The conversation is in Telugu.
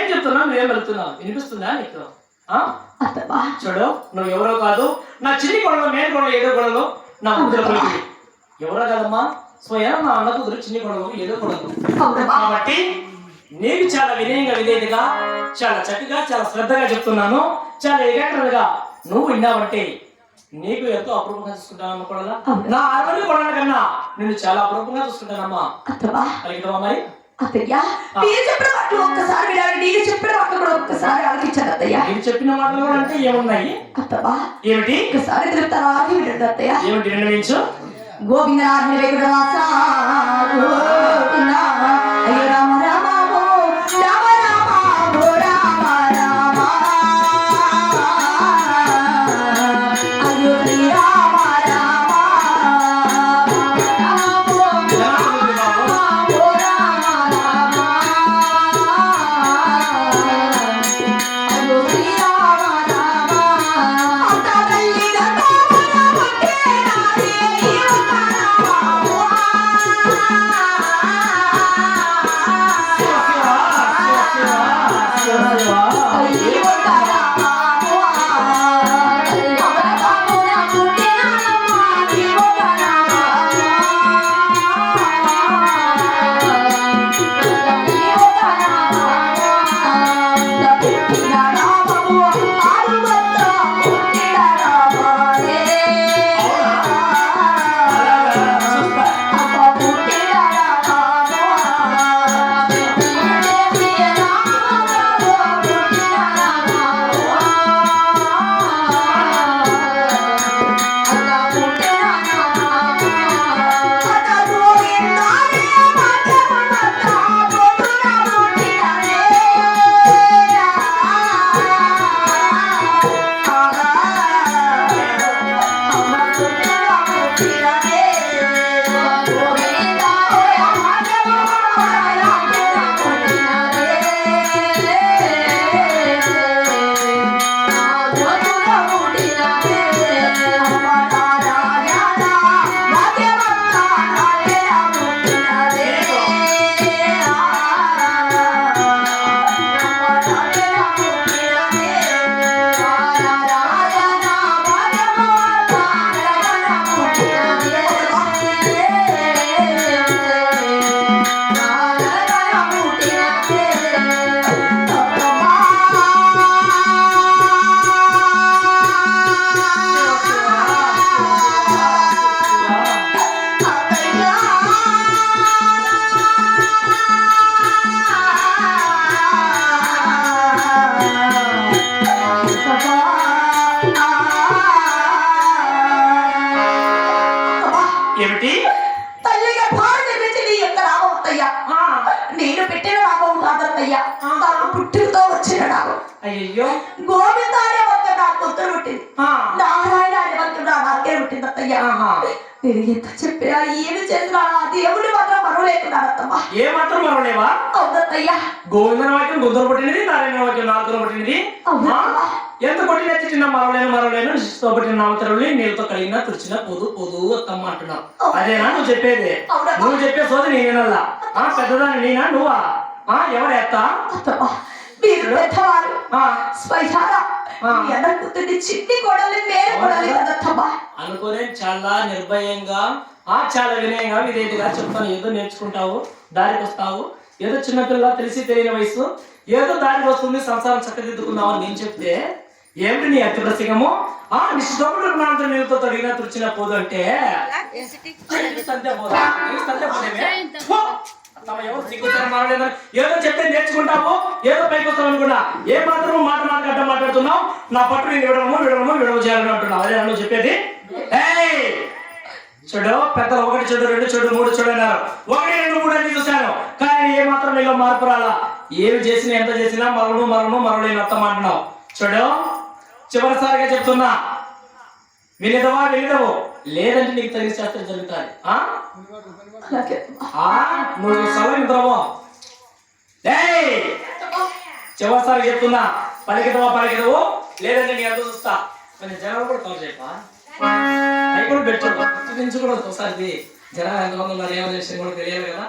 నేను చెప్తున్నా నువ్వేం వెళ్తున్నావు? వినిపిస్తుందా నీకు? చూడు, నువ్వు ఎవరో కాదు, నా చిన్ని కొడలో మేలు కొడలో ఏదో కొడలో నా కూతురు. ఎవరో కాదమ్మా, స్వయం నా అన్న కూతురు చిన్ని కొడలు ఏదో కొడలు. కాబట్టి నీకు చాలా వినయంగా విధేయతగా చాలా చక్కగా చాలా శ్రద్ధగా చెప్తున్నాను. చాలా ఏకాగ్రతగా నువ్వు విన్నావంటే నీకు ఎంతో అపరూపంగా చూసుకుంటానమ్మా కొడలా. నా అరవై కొడల కన్నా నిన్ను చాలా అపరూపంగా చూసుకుంటానమ్మా. కలిగితవా మరి? నేను చెప్పిన మాటలు అంటే ఏమున్నాయి? ఏమిటి? ఏమిటి నిర్ణయించు? గోవింద పుట్టినతో వచ్చిన నామం. అయ్యో, గోవింద అనే ఒక నా కూతురు పుట్టింది. నారాయణ అనే ఒక నా నాకే పుట్టింది అత్తయ్య. నేను ఎంత చెప్పినా ఏమి చేసినా ఆ దేవుని మాత్రం మరవలేకున్నాను అత్తమ్మ. ఏ మాత్రం మరవలేవా? అవునత్తయ్య. గోవింద వాక్యం గుందరు పుట్టినది, నారాయణ వాక్యం నాలుగు పుట్టినది. ఎంత కొట్టిన చిన్న మరవలేను నిశ్చితో పుట్టిన నామతరుల్ని నీళ్ళతో కడిగినా తుడిచినా పోదు అత్తమ్మ అంటున్నావు. అదేనా నువ్వు చెప్పేది? నువ్వు చెప్పే సోది నేనేనల్లా. పెద్దదాన్ని నేనా నువ్వా? ఎవరు ఎత్తా? మీరు పెద్దవారు చిన్ని కొడలి అనుకునే చాలా నిర్భయంగా చాలా వినయంగా విధేయతగా చెప్తాను. ఏదో నేర్చుకుంటావు, దారికి వస్తావు, ఏదో చిన్నపిల్ల తెలిసి తెలియని వయసు, ఏదో దారికి వస్తుంది, సంసారం చక్కదిద్దుకున్నావు అని నేను చెప్తే ఏమిటి నీ అతి ప్రసంగము? నిశ్చితముడు నాతో నీళ్ళతో తొడిగినా తుడిచినా పోదు అంటే ఏదో చెప్తే నేర్చుకుంటావు, ఏదో పైకి వస్తావు అనుకున్నా. ఏ మాత్రం మాట అడ్డం మాట్లాడుతున్నావు. నా పట్టు నేను విడవ చేయాలని అంటున్నావు. అదే నన్ను చెప్పేది. చూడు, పెద్దలు 1 చూడు 2 చూడు 3 చూడు అన్నారు. 1 2 3 అని చూశాను, కానీ ఏ మాత్రం నీలో మార్పు రాలా. ఏమి చేసినా ఎంత చేసినా మరలేని అర్థం అంటున్నావు. చూడు, చివరిసారిగా చెప్తున్నా, వినిదవు లేదంటే నీకు తగిన శాస్త్రం జరుగుతుంది. నువ్వు సలహిద్రవో. చివరిసారి చెప్తున్నా, పలికిదవు లేదంటే నీ ఎంత చూస్తా. కొంచెం జనాలు కూడా కవర్ చేయపా. అవి కూడా పెట్టు నుంచి కూడా ఒకసారి జనాలు ఎంతమంది ఉన్నారు ఏమో కూడా తెలియాలి కదా.